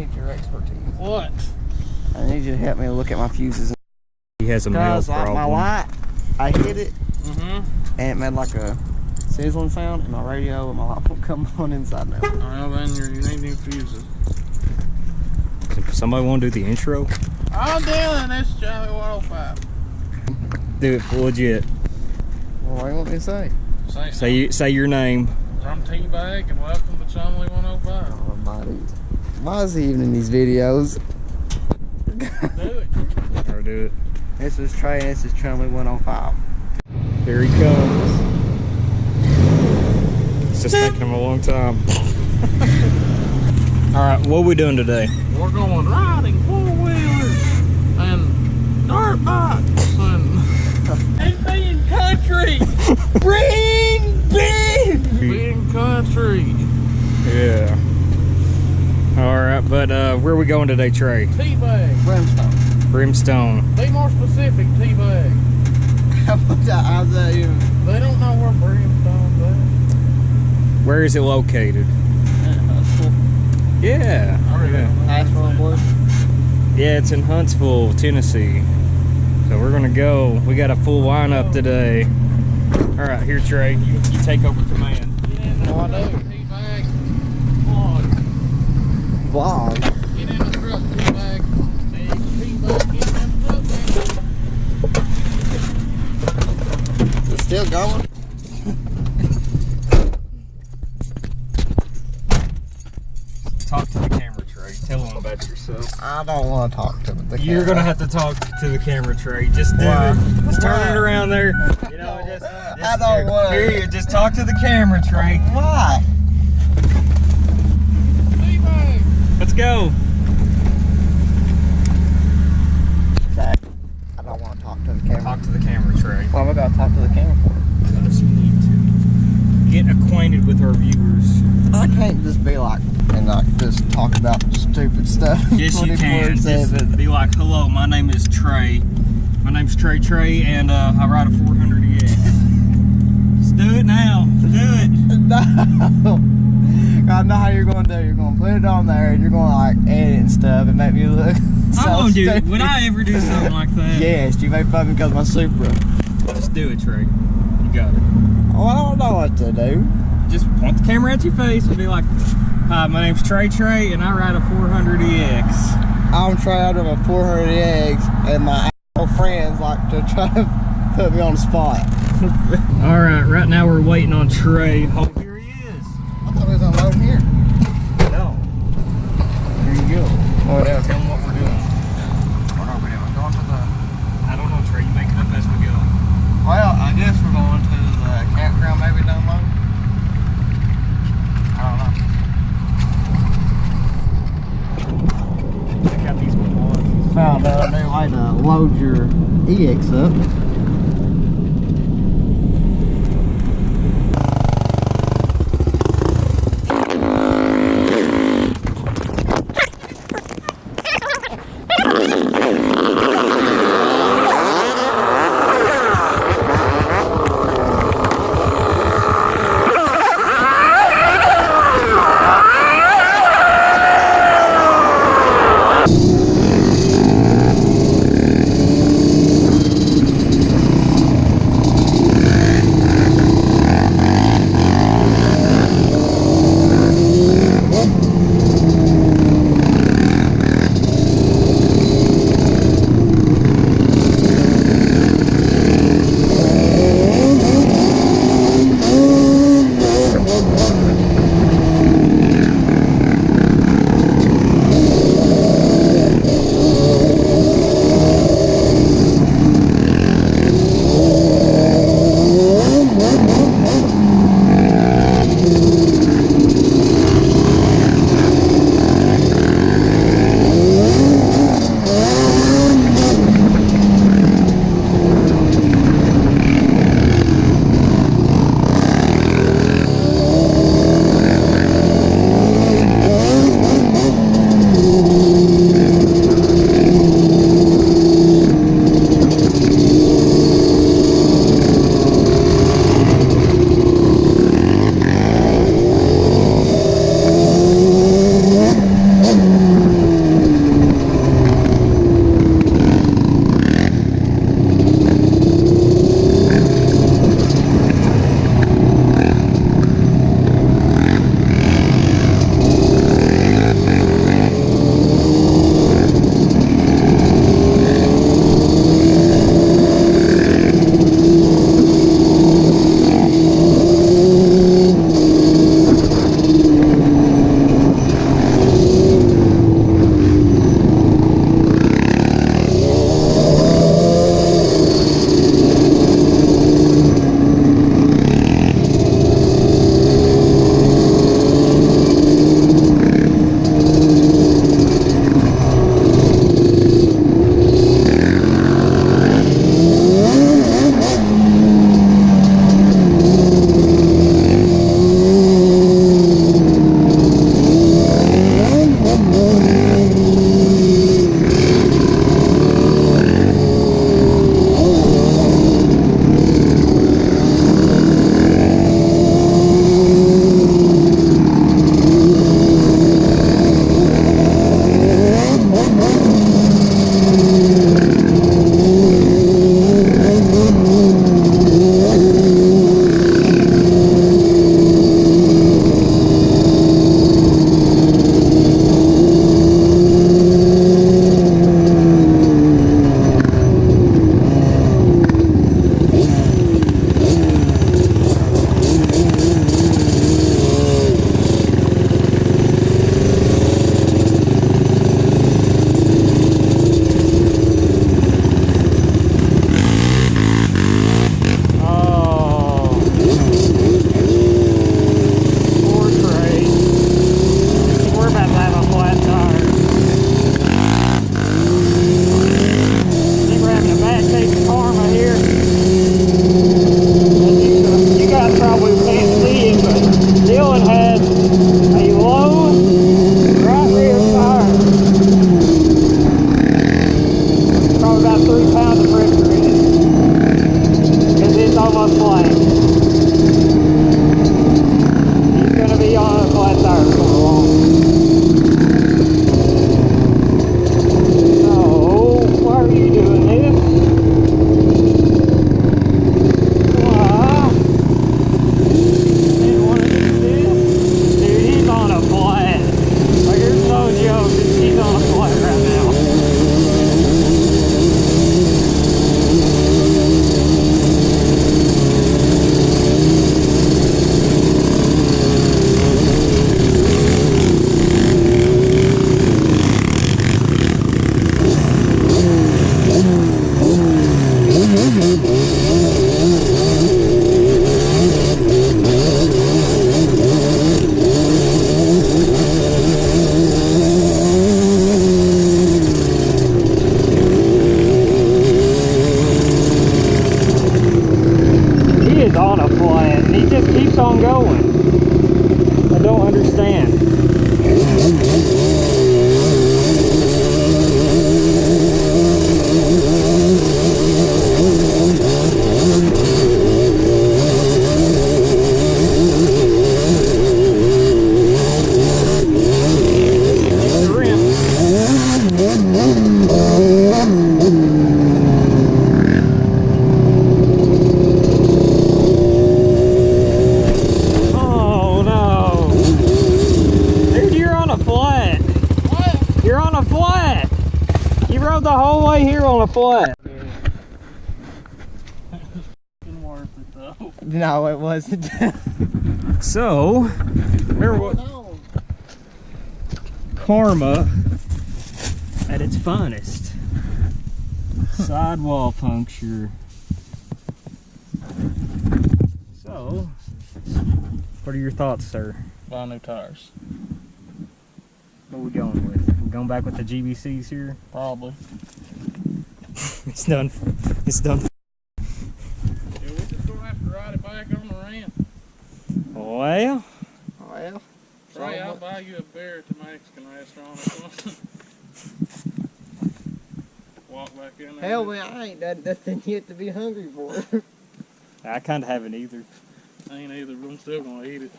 need your expertise. What? I need you to help me look at my fuses. He has a mail problem. My light, I hit it, Mm-hmm. and it made like a sizzling sound, and my radio and my light won't come on inside now. Well, then you need new fuses. Somebody want to do the intro? I'm doing this, Charlie 105. Do it legit. Well, what do you want me to say? Say your name. I'm T-Bag, and welcome to Chumley 105. Almighty. Why is he even in these videos? Do it. Or do it. This is Trey, and this is Chumley 105. Here he comes. It's just taking him a long time. Alright, what are we doing today? We're going riding four-wheelers and dirt bikes and being country. Being country. Yeah. Alright, but where are we going today, Trey? T-Bag. Brimstone. Brimstone. Be more specific, T-Bag. How's that even? They don't know where Brimstone's at. Where is it located? Yeah. Asheville, boy. Yeah, it's in Huntsville, Tennessee. So we're gonna go. We got a full lineup today. All right, here, Trey. You take over command. Oh, I know. T-Bag. Vlog. Vlog. Get in the truck, T-Bag. Hey, T-Bag, get in the truck, man. It's still going. Talk to the camera, Trey. Tell them about yourself. I don't want to talk to the You're gonna have to talk to the camera, Trey. Just do it. Just turn it around there. You know, just I don't want to. Here, just talk to the camera, Trey. Why? T-Bag. Let's go. Zach, I don't want to talk to the camera. Talk to the camera, Trey. Why am I going to talk to the camera for? Because you need to get acquainted with our viewers. I can't just be like, and like just talk about stupid stuff. Yes, you can. 24/7. Just be like, hello, my name is Trey. My name's Trey, and I ride a 400 EX. Just do it now. Do it. No. I know how you're going to do. You're going to put it on there, and you're going to like edit and stuff and make me look so I won't do it. stupid. Would I ever do something like that? Yes, you may fuck me because of my Supra. Just do it, Trey. You got it. Oh, I don't know what to do. Just point the camera at your face and be like, hi, my name's Trey, and I ride a 400 EX. I'm trying out of a 400 eggs, and my friends like to try to put me on the spot. All right, right now we're waiting on Trey. Oh, here he is. I thought it was unloading here. No. Here you go. What else? Tell them what we're doing. What are we doing? We're going to the... I don't know, Trey. You make it up as we go. Well, I guess we're going to the campground maybe down low. I don't know. Check out these ones. Found a new way to load your EX up. on a flat. What? You're on a flat. You rode the whole way here on a flat. Didn't worth it though. No, it wasn't. So, remember what? Karma at its finest. Sidewall puncture. So, what are your thoughts, sir? Buy new tires. What are we going with? We going back with the GBCs here? Probably. It's done. It's done. Yeah, we're just gonna have to ride it back on the ramp. Well, Well, Trey, I'll buy you a beer at the Mexican restaurant or something. Walk back in there. hell, man, I ain't done nothing yet to be hungry for. I kind of haven't either. I ain't either, but I'm still gonna eat it.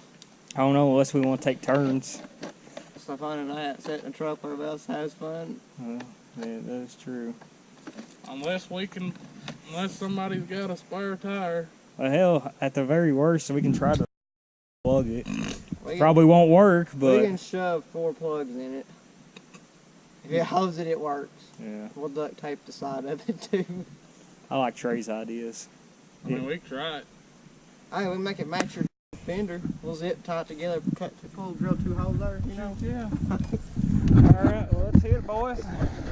I don't know unless we want to take turns. So fun tonight, sitting in the truck where else has fun. Yeah, that's true. Unless somebody's got a spare tire. Well, hell, at the very worst, we can try to plug it. We Probably won't work, we but can shove 4 plugs in it. If it holds it, it works. yeah, We'll duct tape the side of it too. I like Trey's ideas. I mean, we can try it. Hey, we make it match your fender. We'll zip tie it together, pull, drill 2 holes there, you know? Yeah. All right, well, let's hit it, boys.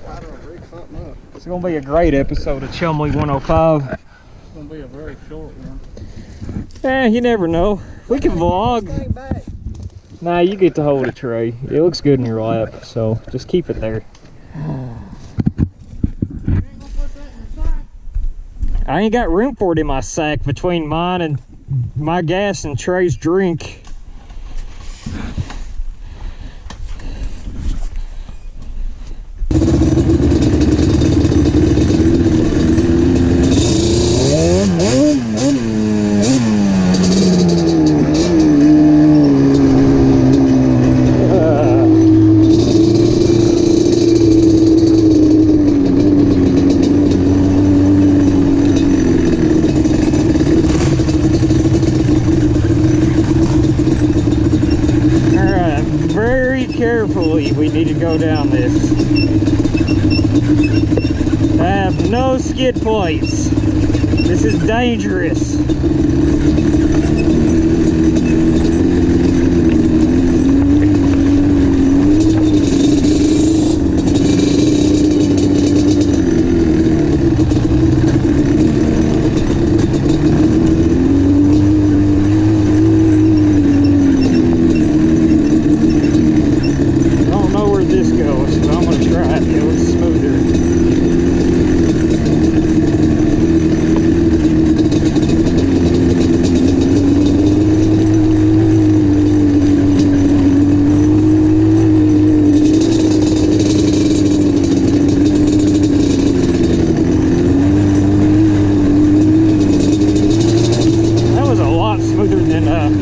I don't rig something up. It's gonna be a great episode of Chumley 105. It's gonna be a very short one. Eh, you never know. We can vlog. Stay back. Nah, you get to hold it, Trey. It looks good in your lap, so just keep it there. I ain't got room for it in my sack between mine and my gas and Trey's drink. Carefully, we need to go down this. I have no skid plates. This is dangerous.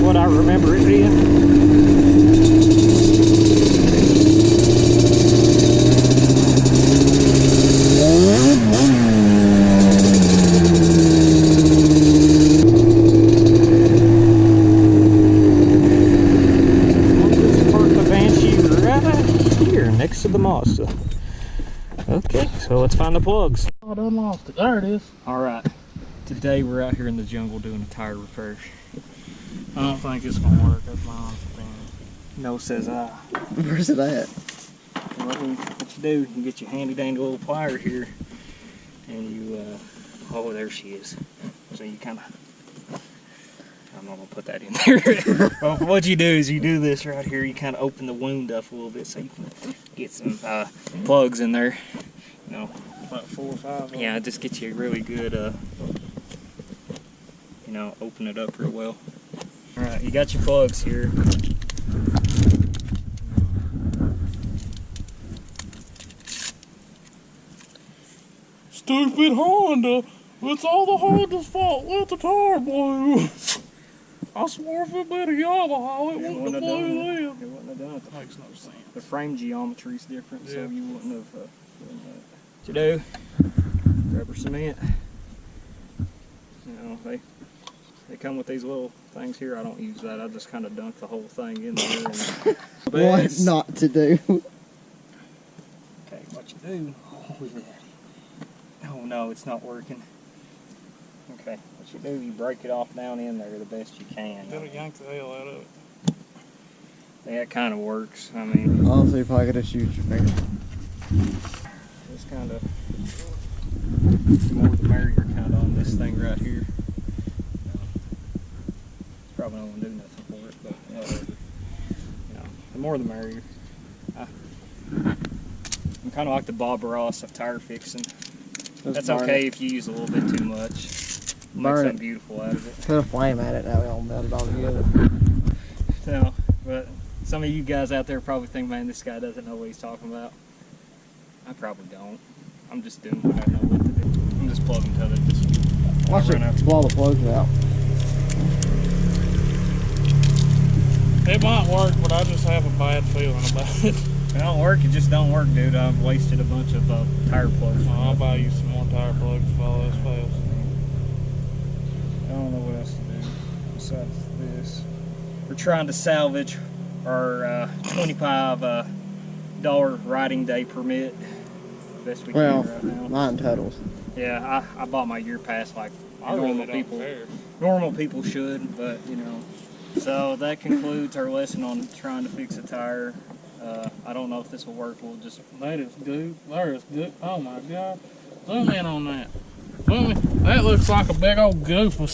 What I remember it being. Park the Banshee right here next to the Mazda. Okay, so let's find the plugs. Oh, I done lost it. There it is. All right, today we're out here in the jungle doing a tire repair. I don't think it's gonna work. That's my honest opinion. No, says I. Where's it at? Well, what you do, you get your handy dandy little plier here, and you, oh, there she is. So you kind of, I'm not gonna put that in there. Well, what you do is you do this right here. You kind of open the wound up a little bit so you can get some plugs in there. You know, About 4 or 5. yeah, just get you a really good, you know, open it up real well. All right, you got your plugs here. Stupid Honda! It's all the Honda's fault. Let the tire blew. I swore if it been a Yamaha, it wouldn't have blew then. It wouldn't have done it. That makes no sense. The frame geometry is different, so Yeah. you wouldn't have done that. What you do? Grab her cement. You know, They come with these little things here. I don't use that. I just kind of dunk the whole thing in there. And What not to do? Okay, what you do? Oh, yeah. Oh no, it's not working. Okay, what you do? You break it off down in there the best you can. Gotta yank the hell out of it. Yeah, it kind of works. I mean, Honestly, if I could just shoot your finger. it's kind of the more the merrier kind of on this thing right here. It's probably not gonna do nothing for it, but whatever. You know, the more the merrier. I'm kind of like the Bob Ross of tire fixing. That's okay if you use a little bit too much. Make something beautiful out of it. Put a flame at it, now we all melt it all together. No, but some of you guys out there probably think, man, this guy doesn't know what he's talking about. I probably don't. I'm just doing what I know what to do. I'm just plugging till it just Watch it blow the plugs out. It might work, but I just have a bad feeling about it. If it don't work, it just don't work, dude. I've wasted a bunch of tire plugs. I'll buy you some more tire plugs if all else fails. I don't know what else to do besides this. We're trying to salvage our $25 riding day permit. Best we can right now. Mine totals. Yeah, I bought my year pass like I really don't care. Normal people should, but you know. So that concludes our lesson on trying to fix a tire. I don't know if this will work. We'll just. That is good. There is good. Oh my God. Zoom in on that. Zoom in. That looks like a big old goof of.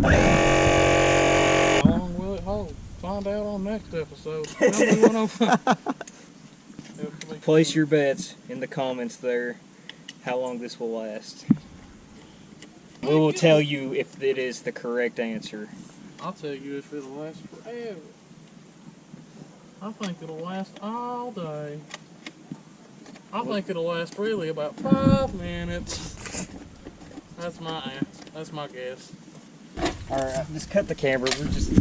How long will it hold? Find out on next episode. Place your bets in the comments there how long this will last. We will tell you if it is the correct answer. I'll tell you if it'll last forever. I think it'll last all day. I think it'll last really about 5 minutes. That's my answer. That's my guess. Alright, just cut the camera. We're just